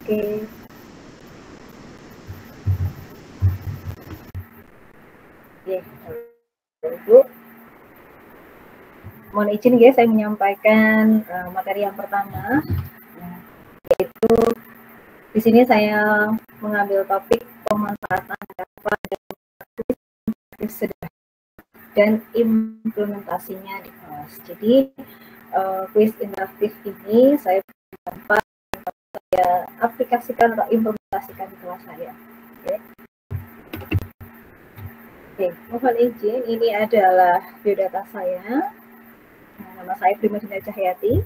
Oke. Oke, Ibu. Mohon izin ya, saya menyampaikan materi yang pertama, yaitu di sini saya mengambil topik pemanfaatan Canva dan implementasinya di kelas. Jadi kuis interaktif ini saya aplikasikan atau implementasikan di kelas saya. Oke, mohon izin, ini adalah biodata saya. Nama saya Primadina Cahyati.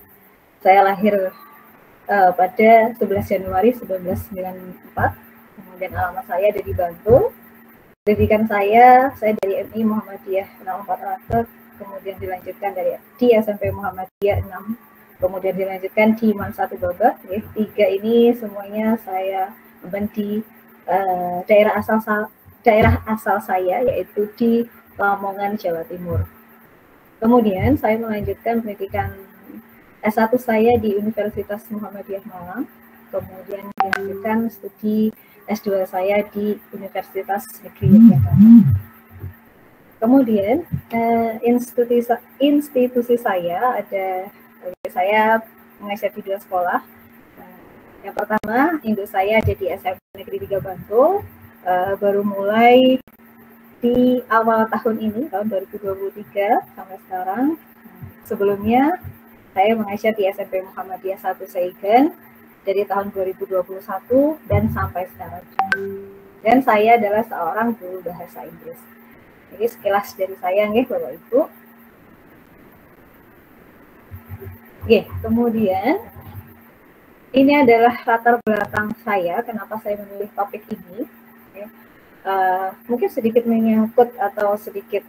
Saya lahir pada 11 Januari 1994. Kemudian alamat saya ada di Bantul. Pendidikan saya dari MI Muhammadiyah 04 Alatek, kemudian dilanjutkan di SMP Muhammadiyah 6, kemudian dilanjutkan di MAN 1 Babak. 3 ini semuanya saya di daerah asal saya, yaitu di Lamongan, Jawa Timur. Kemudian saya melanjutkan pendidikan S1 saya di Universitas Muhammadiyah Malang, kemudian melanjutkan studi S2 saya di Universitas Negeri Yogyakarta. Kemudian institusi saya saya mengajar di 2 sekolah. Yang pertama, induk saya ada di SMP Negeri 3 Bantul, baru mulai di awal tahun ini, tahun 2023 sampai sekarang. Sebelumnya saya mengajar di SMP Muhammadiyah 1 Saigan dari tahun 2021 dan sampai sekarang. Dan saya adalah seorang guru bahasa Inggris. Jadi sekilas dari saya nih Bapak Ibu. Oke, kemudian ini adalah latar belakang saya, kenapa saya memilih topik ini. Mungkin sedikit menyangkut atau sedikit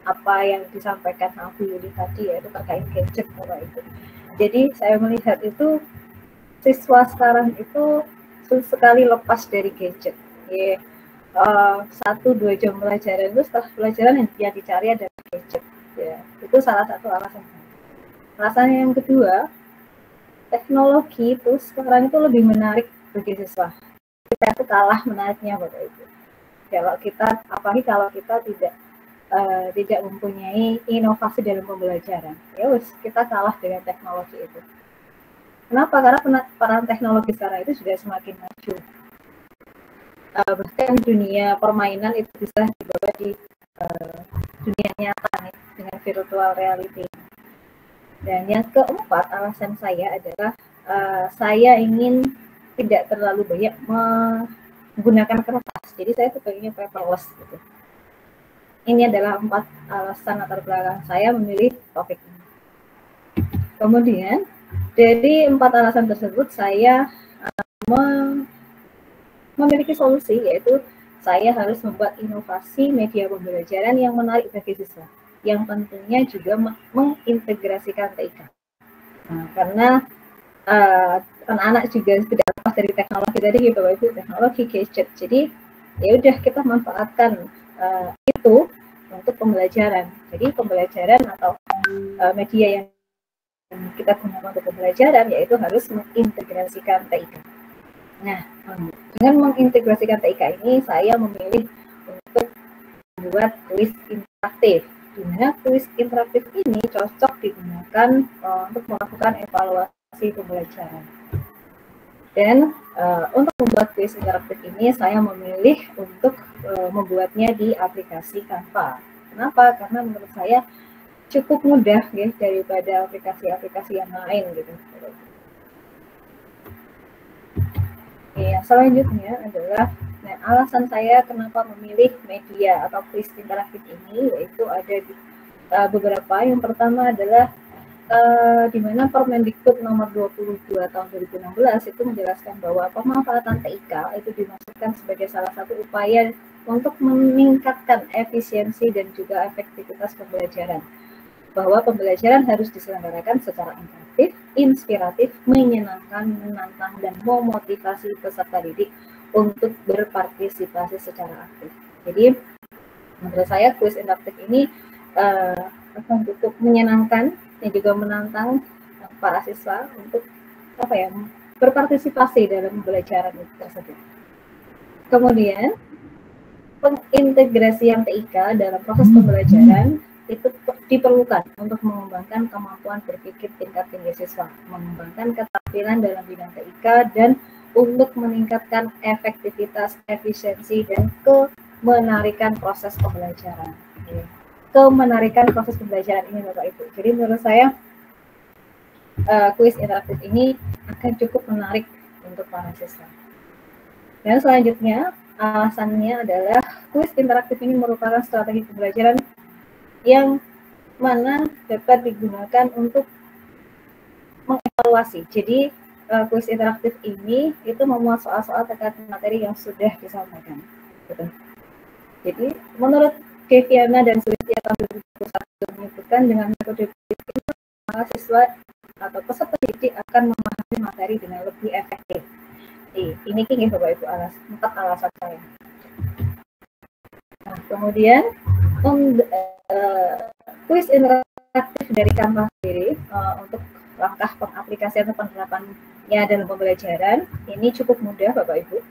apa yang disampaikan sama Bu Yuli tadi, yaitu terkait gadget Bapak Ibu. Jadi saya melihat itu siswa sekarang itu sekali lepas dari gadget. 1-2 jam pelajaran itu setelah pelajaran yang dia dicari adalah gadget. Ya, itu salah satu alasan. Alasan yang kedua, teknologi itu sekarang itu lebih menarik bagi siswa. Kita itu kalah menariknya Bapak Ibu. Apalagi kalau kita tidak mempunyai inovasi dalam pembelajaran, ya kita kalah dengan teknologi itu. Kenapa? Karena peran teknologi sekarang itu sudah semakin maju. Bahkan dunia permainan itu bisa dibawa di dunia nyata dengan virtual reality. Dan yang keempat, alasan saya adalah saya ingin tidak terlalu banyak menggunakan kertas. Jadi saya sebaiknya paperless gitu. Ini adalah 4 alasan latar belakang saya memilih topik ini. Kemudian dari 4 alasan tersebut saya memiliki solusi, yaitu saya harus membuat inovasi media pembelajaran yang menarik bagi siswa, yang tentunya juga mengintegrasikan TIK. Karena anak-anak juga tidak lepas dari teknologi tadi gitu, itu teknologi gadget. Jadi ya udah kita manfaatkan itu untuk pembelajaran. Jadi pembelajaran atau media yang kita gunakan untuk pembelajaran yaitu harus mengintegrasikan TIK. Nah, dengan mengintegrasikan TIK ini saya memilih untuk membuat kuis interaktif. Di mana kuis interaktif ini cocok digunakan untuk melakukan evaluasi pembelajaran. Dan untuk membuat kuis interaktif ini saya memilih untuk membuatnya di aplikasi Canva. Kenapa? Karena menurut saya cukup mudah ya daripada aplikasi-aplikasi yang lain gitu. Ya, selanjutnya adalah alasan saya kenapa memilih media atau kuis interaktif ini, yaitu ada di beberapa. Yang pertama adalah di mana Permendikbud nomor 22 tahun 2016 itu menjelaskan bahwa pemanfaatan TIK itu dimaksudkan sebagai salah satu upaya untuk meningkatkan efisiensi dan juga efektivitas pembelajaran. Bahwa pembelajaran harus diselenggarakan secara interaktif, inspiratif, menyenangkan, menantang, dan memotivasi peserta didik untuk berpartisipasi secara aktif. Jadi menurut saya kuis interaktif ini akan cukup menyenangkan dan juga menantang para siswa untuk berpartisipasi dalam pembelajaran tersebut. Kemudian, pengintegrasian TIK dalam proses pembelajaran itu diperlukan untuk mengembangkan kemampuan berpikir tingkat tinggi siswa, mengembangkan keterampilan dalam bidang TIK, dan untuk meningkatkan efektivitas, efisiensi, dan kemenarikan proses pembelajaran. Kemenarikan proses pembelajaran ini Bapak Ibu. Jadi menurut saya kuis interaktif ini akan cukup menarik untuk para siswa. Dan selanjutnya, alasannya adalah kuis interaktif ini merupakan strategi pembelajaran yang mana dapat digunakan untuk mengevaluasi. Jadi kuis interaktif ini itu memuat soal-soal terkait materi yang sudah disampaikan. Betul. Jadi menurut Keviana dan Sulistya tahun 2021 menyebutkan dengan metode kuis ini maka siswa atau peserta didik akan memahami materi dengan lebih efektif. Ini king Bapak Ibu empat alasan saya. Nah, kemudian kuis interaktif dari Canva sendiri untuk langkah pengaplikasian atau penerapannya dalam pembelajaran ini cukup mudah Bapak Ibu.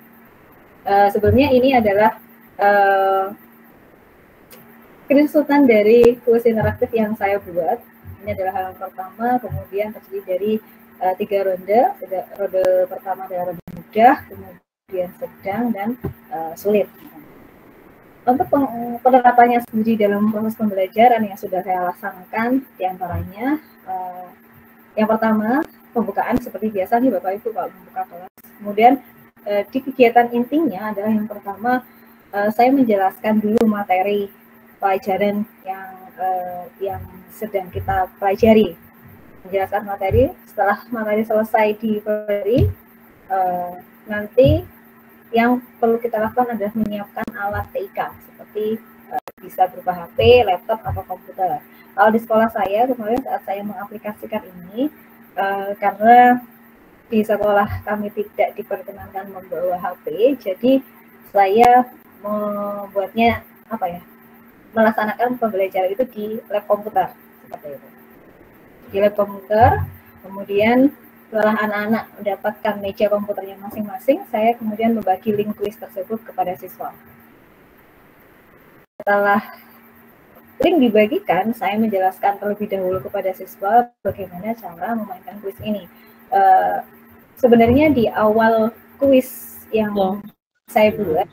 Sebelumnya ini adalah screenshotan dari kuis interaktif yang saya buat. Ini adalah halaman pertama, kemudian terdiri dari 3 ronde. Ronde pertama adalah ronde mudah, kemudian sedang, dan sulit. Untuk penerapannya sendiri dalam proses pembelajaran yang sudah saya laksanakan, diantaranya yang pertama, pembukaan seperti biasa nih Bapak Ibu kalau membuka kelas. Kemudian di kegiatan intinya adalah yang pertama, saya menjelaskan dulu materi pelajaran yang sedang kita pelajari. Menjelaskan materi, setelah materi selesai dipelajari, nanti yang perlu kita lakukan adalah menyiapkan alat TIK, seperti bisa berupa HP, laptop, atau komputer. Kalau di sekolah saya, kemarin saat saya mengaplikasikan ini, karena di sekolah kami tidak diperkenankan membawa HP, jadi saya membuatnya melaksanakan pembelajaran itu di lab komputer, seperti itu. Di lab komputer, kemudian setelah anak-anak mendapatkan meja komputernya masing-masing, saya kemudian membagi link kuis tersebut kepada siswa. Setelah link dibagikan, saya menjelaskan terlebih dahulu kepada siswa bagaimana cara memainkan kuis ini. Sebenarnya di awal kuis yang saya buat,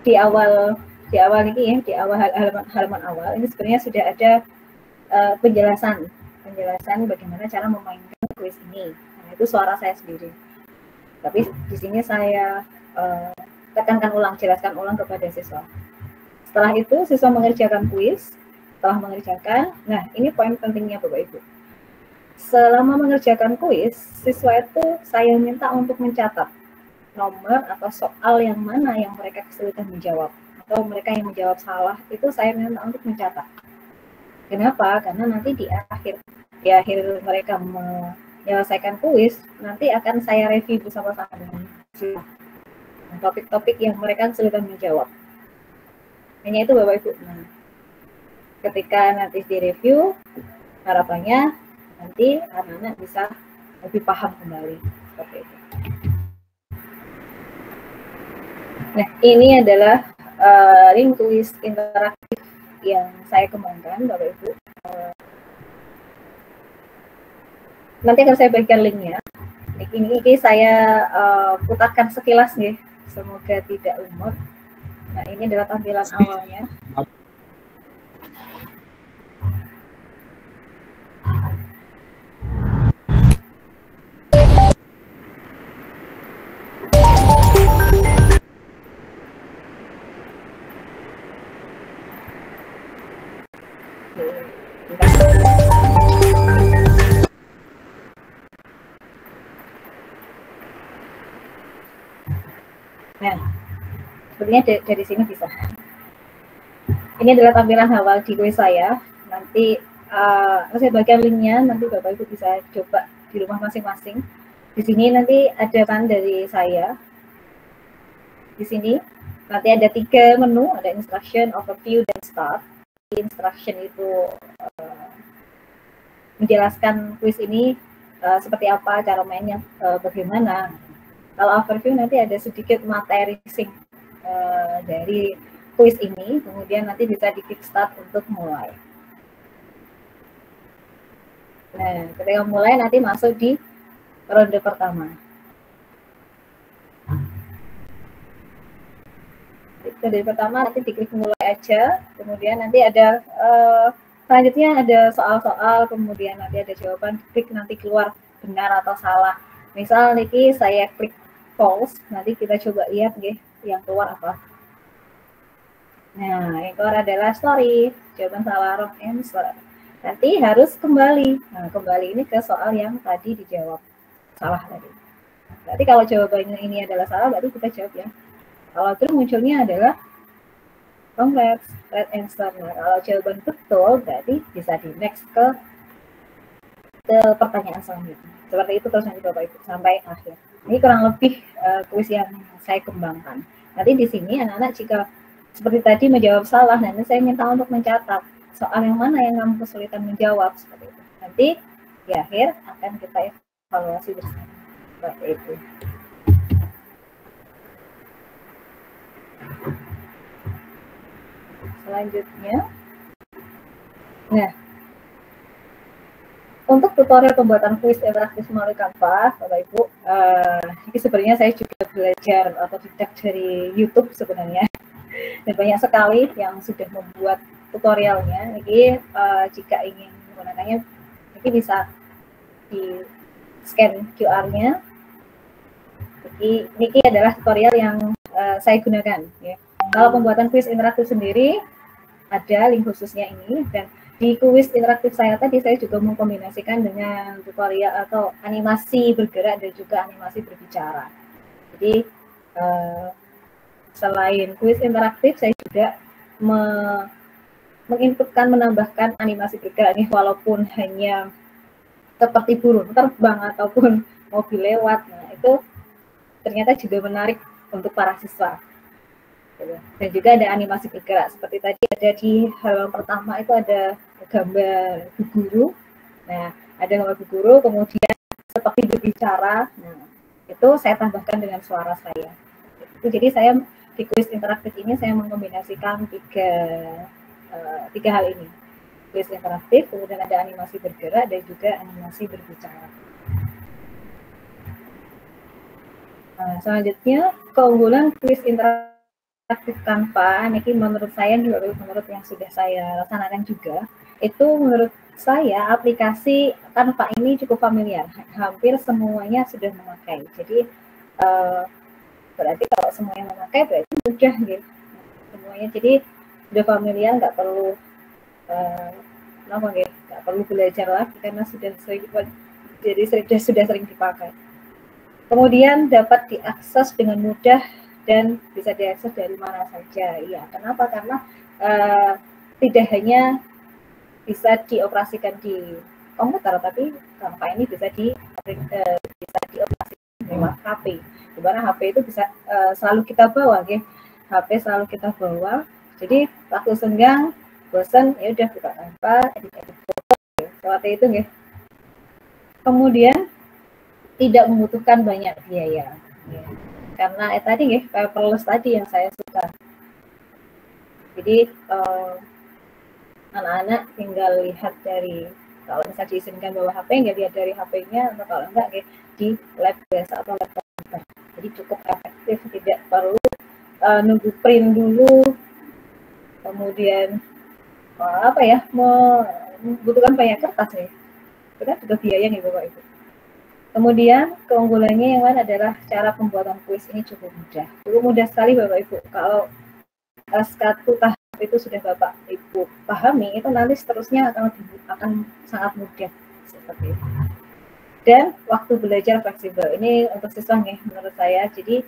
di awal halaman awal ini sebenarnya sudah ada penjelasan bagaimana cara memainkan kuis ini. Nah, itu suara saya sendiri. Tapi di sini saya jelaskan ulang kepada siswa. Setelah itu siswa mengerjakan kuis. Setelah mengerjakan, nah ini poin pentingnya Bapak Ibu. Selama mengerjakan kuis, siswa itu saya minta untuk mencatat nomor atau soal yang mana yang mereka kesulitan menjawab, atau mereka yang menjawab salah, itu saya minta untuk mencatat. Kenapa? Karena nanti di akhir mereka menyelesaikan kuis, nanti akan saya review bersama-sama dengan siswa topik-topik yang mereka kesulitan menjawab. Hanya itu Bapak Ibu. Nah, ketika nanti direview, harapannya nanti anak-anak bisa lebih paham kembali seperti itu. Nah, ini adalah link kuis interaktif yang saya kembangkan, Bapak Ibu. Nanti akan saya bagikan linknya. Ini saya putarkan sekilas nih, semoga tidak lumut. Nah, ini adalah tampilan awalnya. Nah, sebenarnya dari sini bisa. Ini adalah tampilan awal di kuis saya. Nanti saya bagikan linknya, nanti Bapak Ibu bisa coba di rumah masing-masing. Di sini nanti ada kan dari saya. Di sini nanti ada 3 menu, ada instruction, overview, dan start. Instruction itu menjelaskan kuis ini seperti apa cara mainnya, bagaimana. Kalau overview nanti ada sedikit materi dari kuis ini, kemudian nanti bisa di kickstart untuk mulai. Nah, ketika mulai nanti masuk di ronde pertama. Ronde pertama nanti diklik mulai aja, kemudian nanti ada selanjutnya ada soal-soal, kemudian nanti ada jawaban, klik nanti keluar benar atau salah. Misal niki saya klik false, nanti kita coba lihat deh yang keluar apa. Nah, yang keluar adalah story, jawaban salah, wrong answer. Nanti harus kembali. Nah, kembali ini ke soal yang tadi dijawab salah tadi. Berarti kalau jawabannya ini adalah salah, berarti kita jawab ya. Kalau terus munculnya adalah congrats, right answer. Nah, kalau jawaban betul, berarti bisa di next ke pertanyaan selanjutnya. Seperti itu terus nanti Bapak Ibu sampai akhir. Ini kurang lebih kuis yang saya kembangkan. Nanti di sini anak-anak jika seperti tadi menjawab salah, nanti saya minta untuk mencatat soal yang mana yang kamu kesulitan menjawab seperti itu. Nanti di akhir akan kita evaluasi bersama. Seperti itu. Selanjutnya, nah, untuk tutorial pembuatan kuis interaktif melalui Canva, Bapak Ibu, ini sebenarnya saya juga belajar atau tidak dari YouTube sebenarnya, dan banyak sekali yang sudah membuat tutorialnya. Jadi jika ingin menggunakannya, ini bisa di scan QR-nya. Jadi ini adalah tutorial yang saya gunakan. Ya. Kalau pembuatan kuis interaktif sendiri, ada link khususnya ini, dan di kuis interaktif saya tadi saya juga mengkombinasikan dengan tutorial atau animasi bergerak dan juga animasi berbicara. Jadi selain kuis interaktif, saya juga menginputkan, menambahkan animasi bergerak nih, walaupun hanya seperti burung terbang ataupun mobil lewat. Nah, itu ternyata juga menarik untuk para siswa. Dan juga ada animasi bergerak seperti tadi ada di halaman pertama, itu ada gambar Bu Guru. Nah, ada gambar Bu Guru, kemudian seperti berbicara. Nah, itu saya tambahkan dengan suara saya. Jadi saya di kuis interaktif ini saya mengkombinasikan tiga hal ini. Kuis interaktif, kemudian ada animasi bergerak dan juga animasi berbicara. Nah, selanjutnya keunggulan kuis interaktif Canva, ini menurut saya, menurut yang sudah saya laksanakan juga, itu menurut saya aplikasi Canva ini cukup familiar, hampir semuanya sudah memakai. Jadi berarti kalau semuanya memakai berarti mudah gitu semuanya. Jadi sudah familiar, nggak perlu nggak perlu belajar lagi karena sudah sering dipakai. Kemudian dapat diakses dengan mudah dan bisa diakses dari mana saja. Ya, kenapa? Karena tidak hanya bisa dioperasikan di komputer, tapi Canva ini bisa dioperasikan lewat HP. Di mana HP itu bisa selalu kita bawa, ya. HP selalu kita bawa. Jadi waktu senggang, bosan, ya udah buka Canva, edit foto, ya. Seperti itu, ya. Kemudian tidak membutuhkan banyak biaya, ya. Karena tadi ya paperless tadi yang saya suka. Jadi anak-anak tinggal lihat dari, kalau misalnya diizinkan bawa HP, nggak lihat dari HP-nya, atau kalau enggak ya di lab biasa atau lab komputer. Jadi cukup efektif, tidak perlu nunggu print dulu, kemudian membutuhkan banyak kertas ya. Itu kan juga biaya nih Bapak Ibu. Kemudian keunggulannya yang lain adalah cara pembuatan kuis ini cukup mudah sekali Bapak Ibu. Kalau satu tahap itu sudah Bapak Ibu pahami, itu nanti seterusnya akan sangat mudah seperti itu. Dan waktu belajar fleksibel, ini untuk siswa nih menurut saya. Jadi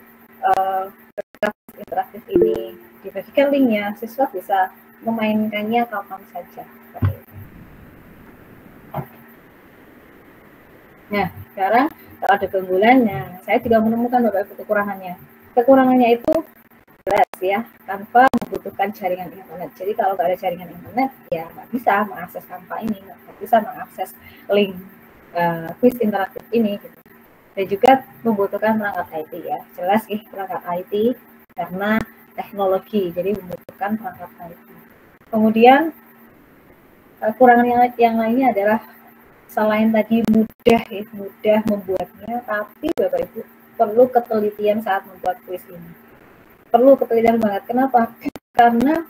interaktif ini dibagikan linknya, siswa bisa memainkannya kapan saja. Nah, sekarang kalau ada keunggulan, nah saya juga menemukan Bapak Ibu kekurangannya. Kekurangannya itu jelas ya, Canva membutuhkan jaringan internet. Jadi kalau nggak ada jaringan internet, ya nggak bisa mengakses Canva ini, nggak bisa mengakses link kuis interaktif ini gitu. Dan juga membutuhkan perangkat IT ya, jelas sih perangkat IT karena teknologi, jadi membutuhkan perangkat IT. Kemudian kekurangan yang lainnya adalah selain tadi mudah ya, mudah membuatnya, tapi Bapak Ibu perlu ketelitian saat membuat kuis ini. Perlu ketelitian banget. Kenapa? Karena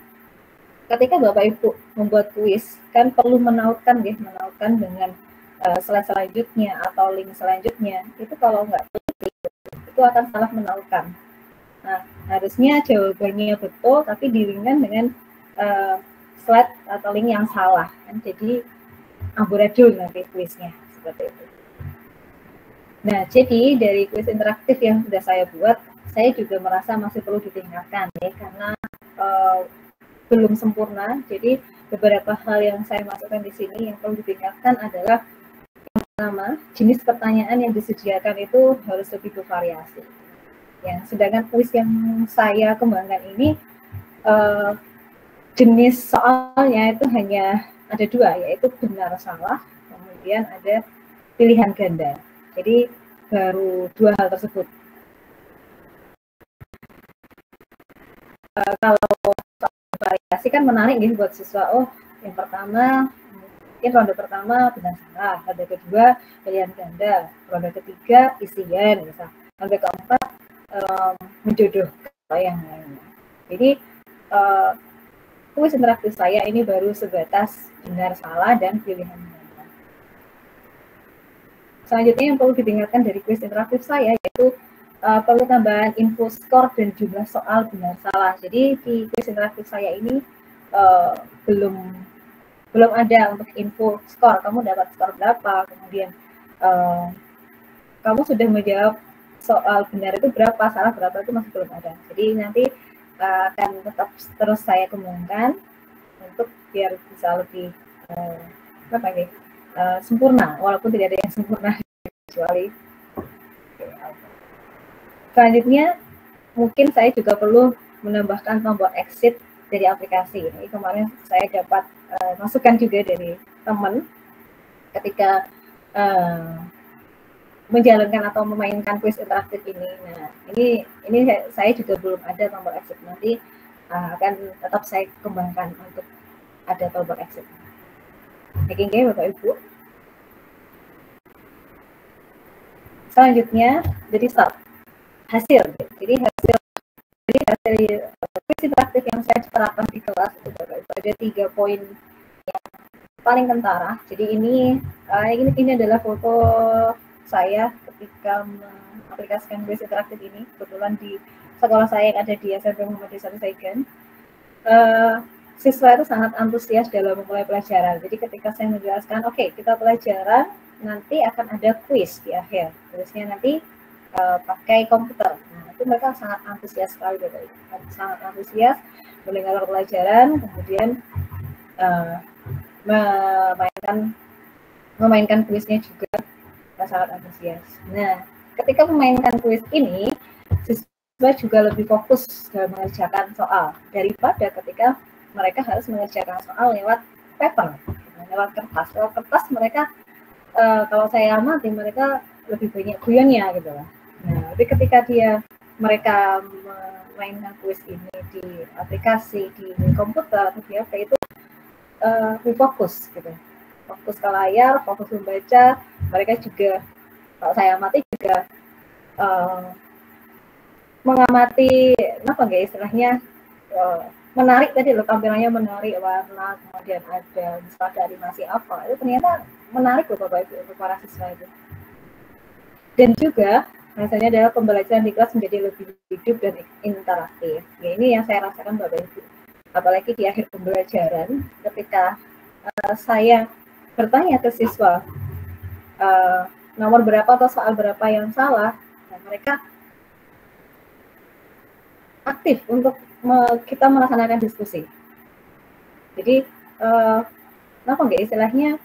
ketika Bapak Ibu membuat kuis kan perlu menautkan dengan slide selanjutnya atau link selanjutnya. Itu kalau nggak teliti itu akan salah menautkan. Nah, harusnya jawabannya betul tapi diringkan dengan slide atau link yang salah kan, jadi amburadul nanti kuisnya seperti itu. Nah, jadi dari kuis interaktif yang sudah saya buat, saya juga merasa masih perlu ditingkatkan ya, karena belum sempurna. Jadi beberapa hal yang saya masukkan di sini yang perlu ditingkatkan adalah yang pertama, jenis pertanyaan yang disediakan itu harus lebih bervariasi. Ya, sedangkan kuis yang saya kembangkan ini jenis soalnya itu hanya ada dua, yaitu benar salah, kemudian ada pilihan ganda. Jadi baru dua hal tersebut. Kalau variasi kan menarik nih buat siswa. Oh, yang pertama mungkin ronde pertama benar salah, ronde kedua pilihan ganda, ronde ketiga isian, misal ronde keempat menjodohkan atau yang lainnya. Jadi kuis interaktif saya ini baru sebatas benar salah dan pilihan ganda. Selanjutnya yang perlu ditingkatkan dari kuis interaktif saya yaitu perlu tambahan info skor dan jumlah soal benar salah. Jadi di kuis interaktif saya ini belum ada untuk info skor. Kamu dapat skor berapa? Kemudian kamu sudah menjawab soal benar itu berapa, salah berapa, itu masih belum ada. Jadi nanti akan tetap terus saya kembangkan untuk biar bisa lebih sempurna, walaupun tidak ada yang sempurna kecuali. Selanjutnya, mungkin saya juga perlu menambahkan tombol exit dari aplikasi. Ini kemarin saya dapat masukan juga dari teman ketika menjalankan atau memainkan kuis interaktif ini. Nah, ini saya juga belum ada tombol exit. Nanti akan tetap saya kembangkan untuk ada tombol exit. Oke, Bapak Ibu. Selanjutnya, jadi start. Hasil. Jadi hasil kuis interaktif yang saya terapkan di kelas itu ada 3 poin yang paling kentara. Jadi ini adalah foto saya ketika mengaplikasikan kuis interaktif ini. Kebetulan di sekolah saya yang ada di SMP Muhammadiyah Satu Saigen. Siswa itu sangat antusias dalam memulai pelajaran. Jadi ketika saya menjelaskan, oke, kita pelajaran, nanti akan ada kuis di akhir. Kuisnya nanti pakai komputer. Nah, itu mereka sangat antusias sekali, sangat antusias mendengar pelajaran, kemudian memainkan kuisnya juga sangat antusias. Nah, ketika memainkan kuis ini, siswa juga lebih fokus dalam mengerjakan soal daripada ketika mereka harus mengerjakan soal lewat paper, lewat kertas. Lewat kertas mereka, kalau saya amati, mereka lebih banyak guyonnya gitu lah. Nah, tapi ketika mereka memainkan kuis ini di aplikasi, di komputer atau di HP itu lebih fokus gitu, fokus ke layar, fokus membaca. Mereka juga, kalau saya amati juga mengamati istilahnya menarik tadi loh, tampilannya menarik, warna, kemudian ada misalnya animasi apa, itu ternyata menarik loh Bapak Ibu untuk para siswa itu. Dan juga rasanya adalah pembelajaran di kelas menjadi lebih hidup dan interaktif. Ya, ini yang saya rasakan Bapak Ibu. Apalagi di akhir pembelajaran, ketika saya bertanya ke siswa nomor berapa atau soal berapa yang salah, dan mereka aktif untuk kita melaksanakan diskusi. Jadi istilahnya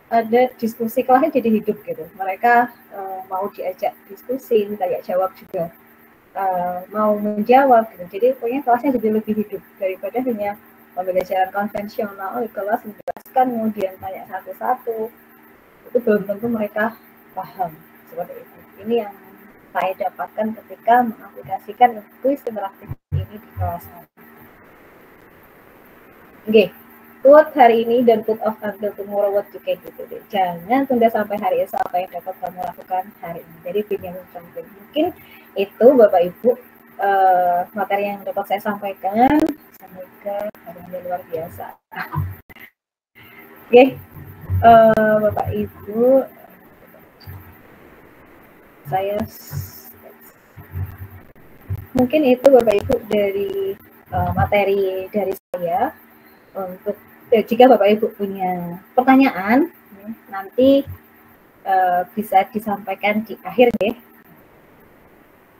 ada diskusi kelasnya jadi hidup gitu. Mereka mau diajak diskusi, tanya jawab juga, mau menjawab gitu. Jadi pokoknya kelasnya jadi lebih hidup daripada hanya pembelajaran konvensional di kelas menjelaskan kemudian tanya satu-satu. itu belum tentu mereka paham seperti itu. Ini yang saya dapatkan ketika mengaplikasikan kuis interaktif ini di kelas. Oke, quote hari ini dan put off until tomorrow what you can do today. Jangan tunda sampai hari esok apa yang dapat kamu lakukan hari ini. Jadi Benjamin Franklin. Mungkin itu Bapak Ibu materi yang dapat saya sampaikan. Semoga hari ini luar biasa. Oke, Bapak Ibu, saya mungkin itu Bapak Ibu dari materi dari saya. Untuk jika Bapak Ibu punya pertanyaan, nanti bisa disampaikan di akhir deh.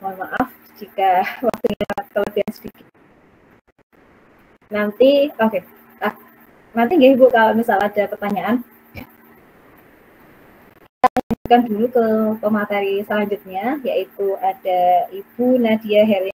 Mohon maaf jika waktunya kelebihan sedikit. Nanti, oke. Nanti ya Ibu kalau misal ada pertanyaan, kita lanjutkan dulu ke pemateri selanjutnya, yaitu ada Ibu Nadia Herlina.